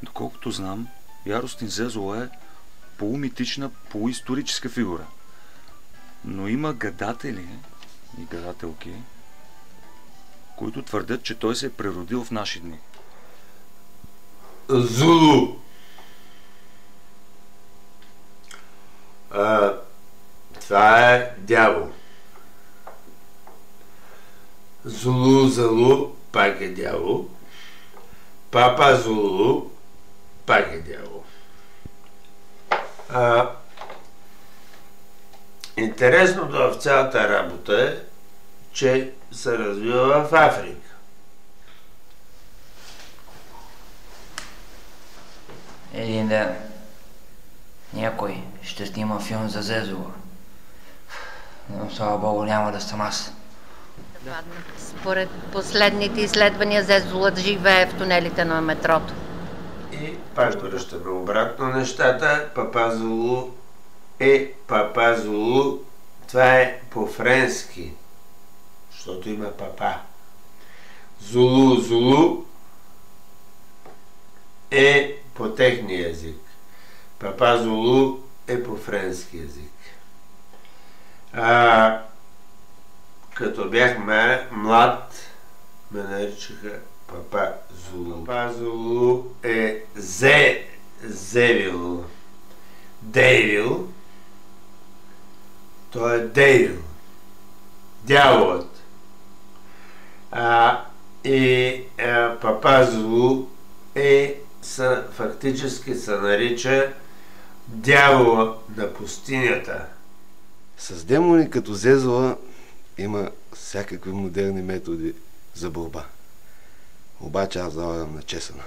Доколкото знам, Яростин Зезола е полумитична, полуисторическа фигура. Но има гадатели и гадателки, които твърдят, че той се е преродил в наши дни. Зулу. Това е дявол. Зулу, пак е дявол. Папа Зулу, пак е дявол. Интересното в цялата работа е, че се развива в Африка. Един ден някой ще снима филм за Зезола. Но слава Богу няма да съм аз. Според последните изследвания Зезола живее в тунелите на метрото. И пак връщаме обратно нещата. Папа Зулу е Папа Зулу. Това е по-френски, защото има папа. Зулу е по техния език. Папа Зулу е по френски език. Като бях млад, ме наричаха Папа Зулу. Папа Зулу е Зевил. Дейвил. Той е Дейвил. Дяволът. Папа Зулу фактически се нарича дявола на пустинята. С демони като Зезола има всякакви модерни методи за борба. Обаче аз залагам на чесъна.